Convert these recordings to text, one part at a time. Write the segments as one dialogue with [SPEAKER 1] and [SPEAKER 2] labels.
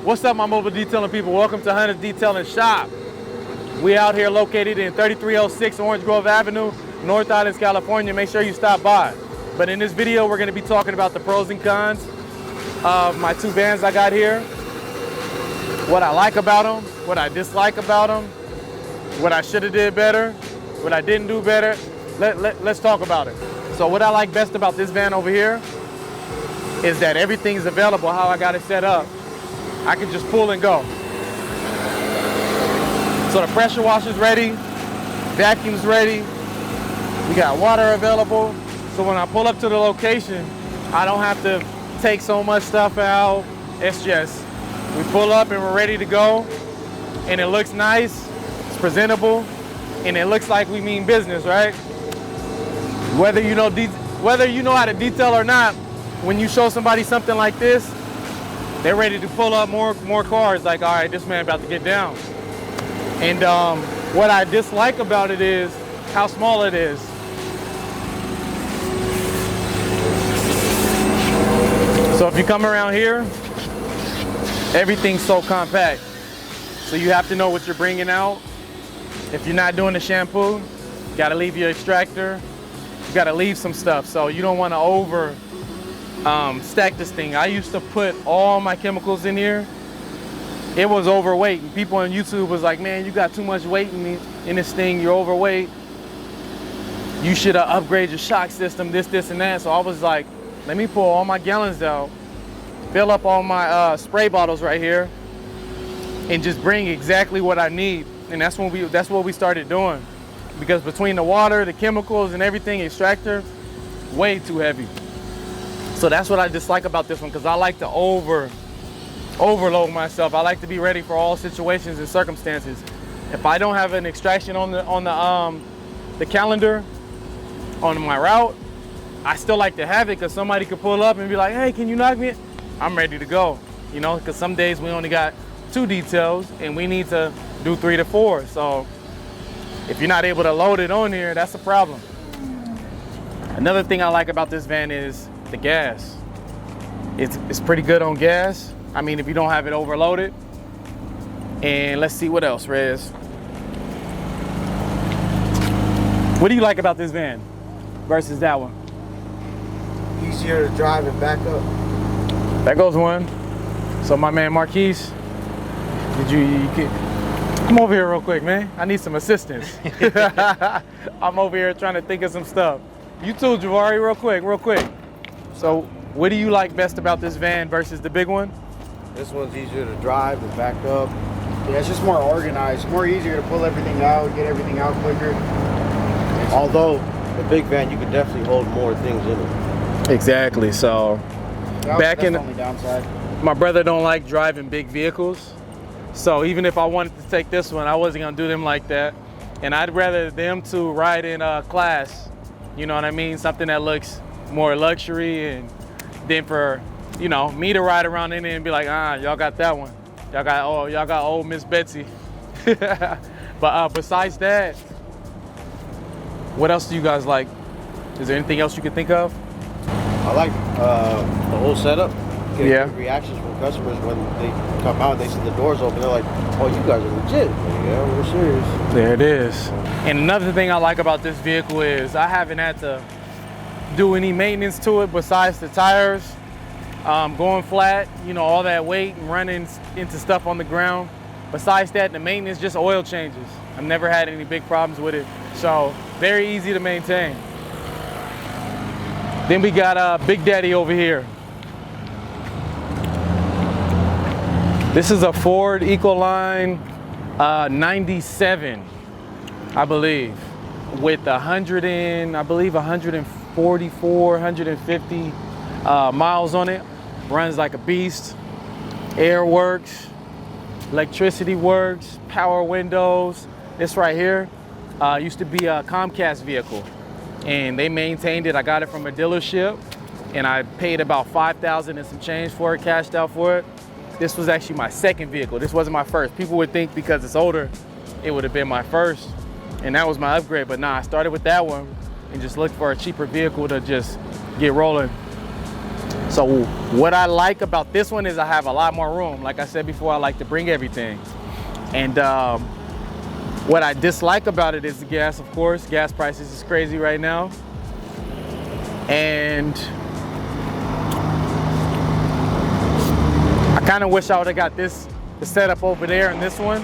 [SPEAKER 1] What's up, my mobile detailing people? Welcome to Hunter's Detailing Shop. We out here located in 3306 Orange Grove Avenue, North Island, California. Make sure you stop by. But in this video, we're gonna be talking about the pros and cons of my two vans I got here, what I like about them, what I dislike about them, what I should have did better, what I didn't do better. Let's talk about it. So what I like best about this van over here is that everything's available how I got it set up. I can just pull and go. So the pressure washer's ready, vacuum's ready, we got water available. So when I pull up to the location, I don't have to take so much stuff out. It's just, we pull up and we're ready to go, and it looks nice, it's presentable, and it looks like we mean business, right? Whether you know how to detail or not, when you show somebody something like this, they're ready to pull up more cars, like, all right, this man about to get down. And what I dislike about it is how small it is. So if you come around here, everything's so compact. So you have to know what you're bringing out. If you're not doing the shampoo, you gotta leave your extractor. You gotta leave some stuff. So you don't wanna over stack this thing. I used to put all my chemicals in here. It was overweight. And people on YouTube was like, man, you got too much weight in this thing, you're overweight. You should upgrade your shock system, this, and that. So I was like, let me pull all my gallons out, fill up all my spray bottles right here, and just bring exactly what I need. And that's what we started doing. Because between the water, the chemicals, and everything, extractor, way too heavy. So that's what I dislike about this one, because I like to overload myself. I like to be ready for all situations and circumstances. If I don't have an extraction on the calendar on my route, I still like to have it, because somebody could pull up and be like, hey, can you knock me? I'm ready to go, you know, because some days we only got 2 details and we need to do 3 to 4. So if you're not able to load it on here, that's a problem. Another thing I like about this van is the gas. It's pretty good on gas. I mean, if you don't have it overloaded. And let's see what else, Rez. What do you like about this van versus that one?
[SPEAKER 2] Easier to drive and back up.
[SPEAKER 1] That goes one. So my man Marquise, come over here real quick, man. I need some assistance. I'm over here trying to think of some stuff. You too, Javari, real quick. So what do you like best about this van versus the big one?
[SPEAKER 2] This one's easier to drive and back up. Yeah, it's just more organized, more easier to pull everything out, get everything out quicker. Although the big van, you could definitely hold more things in it.
[SPEAKER 1] Exactly. So
[SPEAKER 2] that's the only downside.
[SPEAKER 1] My brother don't like driving big vehicles. So even if I wanted to take this one, I wasn't gonna do them like that. And I'd rather them to ride in class. You know what I mean? Something that looks more luxury, and then for, you know, me to ride around in it and be like, y'all got that one. Y'all got old Miss Betsy. But besides that, what else do you guys like? Is there anything else you could think of?
[SPEAKER 2] I like the whole setup.
[SPEAKER 1] Yeah.
[SPEAKER 2] Reactions from customers when they come out, they see the doors open, they're like, oh, you guys are legit. Like, yeah, we're serious.
[SPEAKER 1] There it is. And another thing I like about this vehicle is I haven't had to do any maintenance to it besides the tires. Going flat, you know, all that weight and running into stuff on the ground. Besides that, the maintenance, just oil changes. I've never had any big problems with it. So very easy to maintain. Then we got Big Daddy over here. This is a Ford Ecoline 97, I believe, with 144, 150 miles on it. Runs like a beast. Air works, electricity works, power windows. This right here used to be a Comcast vehicle, and they maintained it. I got it from a dealership, and I paid about $5,000 and some change for it, cashed out for it. This was actually my second vehicle. This wasn't my first. People would think because it's older, it would have been my first, and that was my upgrade. But nah, I started with that one and just looked for a cheaper vehicle to just get rolling. So what I like about this one is I have a lot more room. Like I said before, I like to bring everything. And what I dislike about it is the gas, of course. Gas prices is crazy right now. And I kind of wish I would have got the setup over there in this one.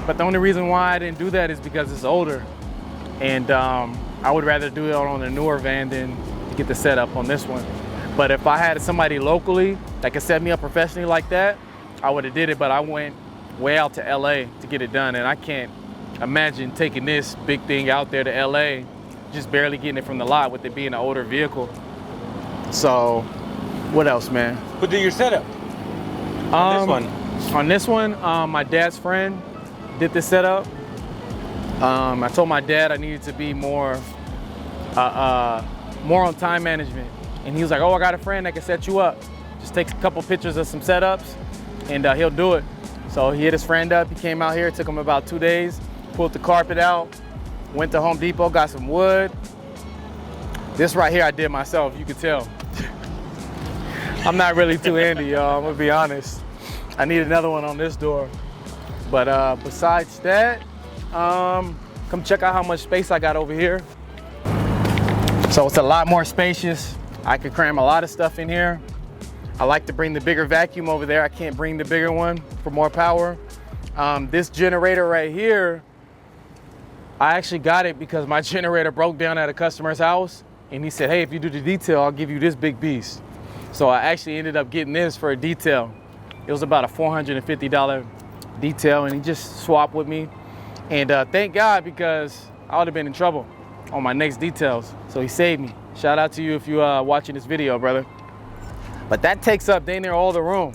[SPEAKER 1] But the only reason why I didn't do that is because it's older. And I would rather do it on a newer van than get the setup on this one. But if I had somebody locally that could set me up professionally like that, I would have did it. But I went way out to LA to get it done. And I can't imagine taking this big thing out there to LA, just barely getting it from the lot with it being an older vehicle. So what else, man?
[SPEAKER 3] Who did your setup on this one?
[SPEAKER 1] On this one, my dad's friend did the setup. I told my dad I needed to be more on time management. And he was like, oh, I got a friend that can set you up. Just takes a couple pictures of some setups and he'll do it. So he hit his friend up. He came out here, it took him about 2 days, pulled the carpet out, went to Home Depot, got some wood. This right here I did myself, you could tell. I'm not really too handy, y'all, I'm gonna be honest. I need another one on this door. But besides that, come check out how much space I got over here. So it's a lot more spacious. I could cram a lot of stuff in here. I like to bring the bigger vacuum over there. I can't bring the bigger one for more power. This generator right here, I actually got it because my generator broke down at a customer's house. And he said, hey, if you do the detail, I'll give you this big beast. So I actually ended up getting this for a detail. It was about a $450 detail and he just swapped with me. And thank God, because I would have been in trouble on my next details. So he saved me. Shout out to you if you're watching this video, brother. But that takes up dang near all the room.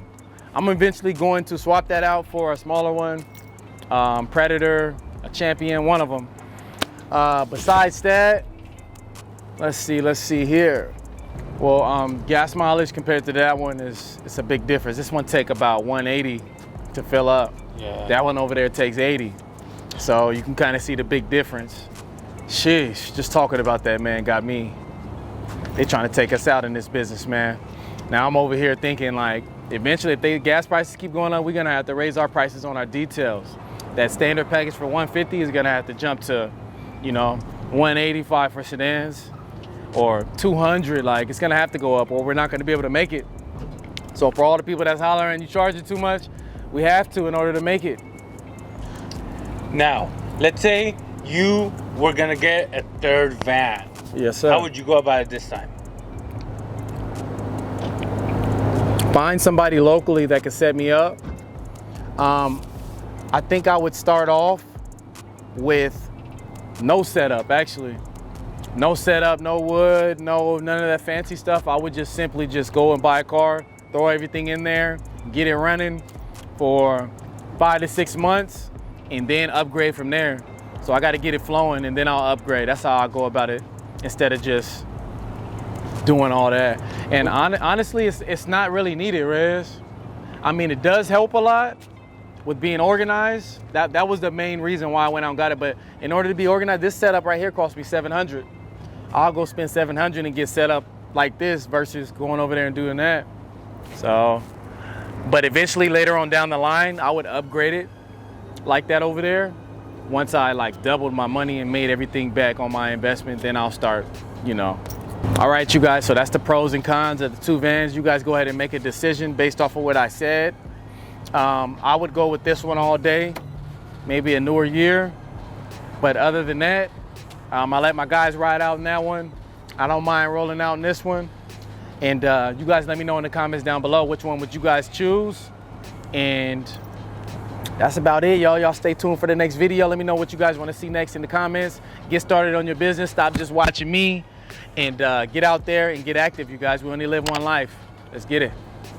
[SPEAKER 1] I'm eventually going to swap that out for a smaller one, Predator, a Champion, one of them. Besides that, let's see here. Well, gas mileage compared to that one it's a big difference. This one take about 180 to fill up.
[SPEAKER 3] Yeah.
[SPEAKER 1] That one over there takes 80. So you can kind of see the big difference. Sheesh, just talking about that, man, got me. They trying to take us out in this business, man. Now I'm over here thinking like, eventually if the gas prices keep going up, we're gonna have to raise our prices on our details. That standard package for 150 is gonna have to jump to, 185 for sedans or 200, like it's gonna have to go up or we're not gonna be able to make it. So for all the people that's hollering, you charge it too much, we have to in order to make it.
[SPEAKER 3] Now, let's say you were gonna get a third van.
[SPEAKER 1] Yes, sir.
[SPEAKER 3] How would you go about it this time?
[SPEAKER 1] Find somebody locally that can set me up. I think I would start off with no setup, actually. No setup, no wood, none of that fancy stuff. I would just simply go and buy a car, throw everything in there, get it running for 5 to 6 months, and then upgrade from there. So I got to get it flowing and then I'll upgrade. That's how I go about it instead of just doing all that. And honestly, it's not really needed, Reyes. I mean, it does help a lot with being organized. That was the main reason why I went out and got it. But in order to be organized, this setup right here cost me $700. I'll go spend $700 and get set up like this versus going over there and doing that. So, but eventually later on down the line, I would upgrade it like that over there. Once I like doubled my money and made everything back on my investment, then I'll start, All right, you guys, so that's the pros and cons of the two vans. You guys go ahead and make a decision based off of what I said. I would go with this one all day, maybe a newer year. But other than that, I let my guys ride out in that one. I don't mind rolling out in this one. And you guys let me know in the comments down below which one would you guys choose. And that's about it, y'all. Y'all stay tuned for the next video. Let me know what you guys want to see next in the comments. Get started on your business. Stop just watching me. And get out there and get active, you guys. We only live one life. Let's get it.